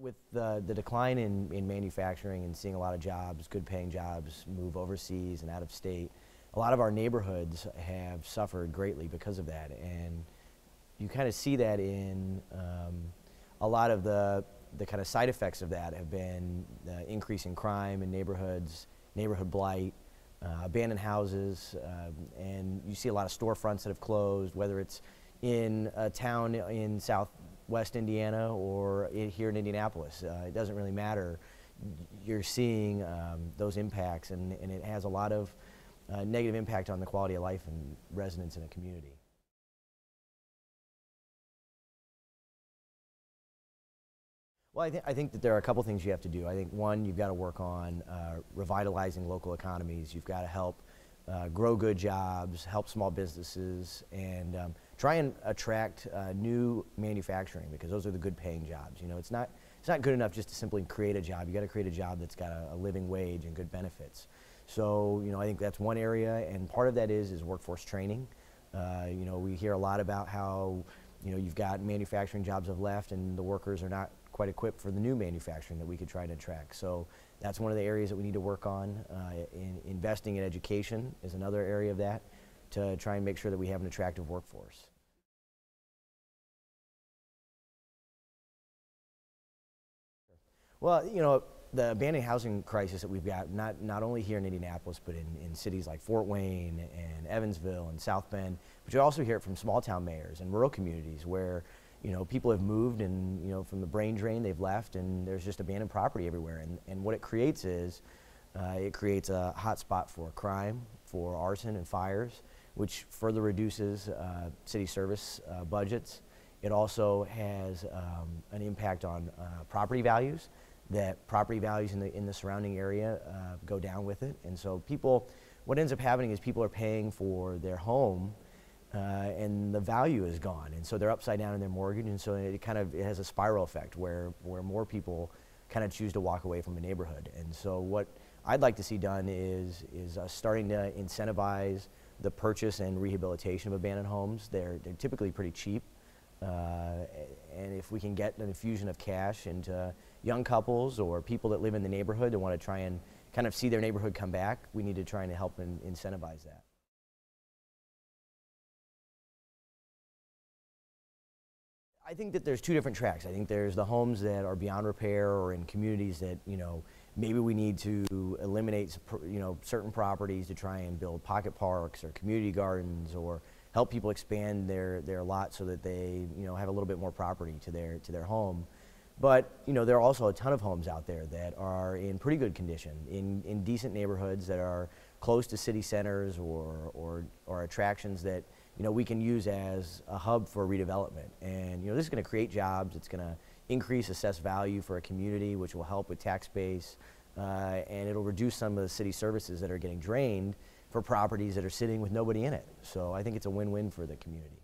With the decline in manufacturing and seeing a lot of jobs, good paying jobs, move overseas and out of state, a lot of our neighborhoods have suffered greatly because of that. And you kind of see that in a lot of the kind of side effects of that have been increase in crime in neighborhoods, neighborhood blight, abandoned houses, and you see a lot of storefronts that have closed, whether it's in a town in Southwest Indiana or here in Indianapolis. It doesn't really matter. You're seeing those impacts, and it has a lot of negative impact on the quality of life and residents in a community. Well, I think that there are a couple things you have to do. I think one, you've got to work on revitalizing local economies. You've got to help grow good jobs, help small businesses, and try and attract new manufacturing, because those are the good paying jobs. You know, it's not good enough just to simply create a job. You got to create a job that's got a living wage and good benefits. So, you know, I think that's one area, and part of that is workforce training. You know, we hear a lot about how, you know, you've got manufacturing jobs have left and the workers are not quite equipped for the new manufacturing that we could try to attract. So that's one of the areas that we need to work on. Investing in education is another area of that, to try and make sure that we have an attractive workforce. Well, you know, the abandoned housing crisis that we've got, not only here in Indianapolis, but in cities like Fort Wayne and Evansville and South Bend, but you also hear it from small town mayors and rural communities where, you know, people have moved and, you know, from the brain drain they've left, and there's just abandoned property everywhere. And what it creates is, it creates a hot spot for crime, for arson and fires, which further reduces city service budgets. It also has an impact on property values, that property values in the surrounding area go down with it. And so people, what ends up happening is people are paying for their home and the value is gone, and so they're upside down in their mortgage, and so it has a spiral effect where more people kind of choose to walk away from a neighborhood. And so what I'd like to see done is starting to incentivize the purchase and rehabilitation of abandoned homes. They're typically pretty cheap, and if we can get an infusion of cash into young couples or people that live in the neighborhood that want to try and kind of see their neighborhood come back, we need to try and help and incentivize that. I think that there's two different tracks. I think there's the homes that are beyond repair or in communities that, you know, maybe we need to eliminate, you know, certain properties to try and build pocket parks or community gardens, or help people expand their lot so that they, you know, have a little bit more property to their home. But, you know, there are also a ton of homes out there that are in pretty good condition, in decent neighborhoods that are close to city centers or attractions that, you know, we can use as a hub for redevelopment. And, you know, this is going to create jobs. It's going to increase assessed value for a community, which will help with tax base, and it'll reduce some of the city services that are getting drained for properties that are sitting with nobody in it. So I think it's a win-win for the community.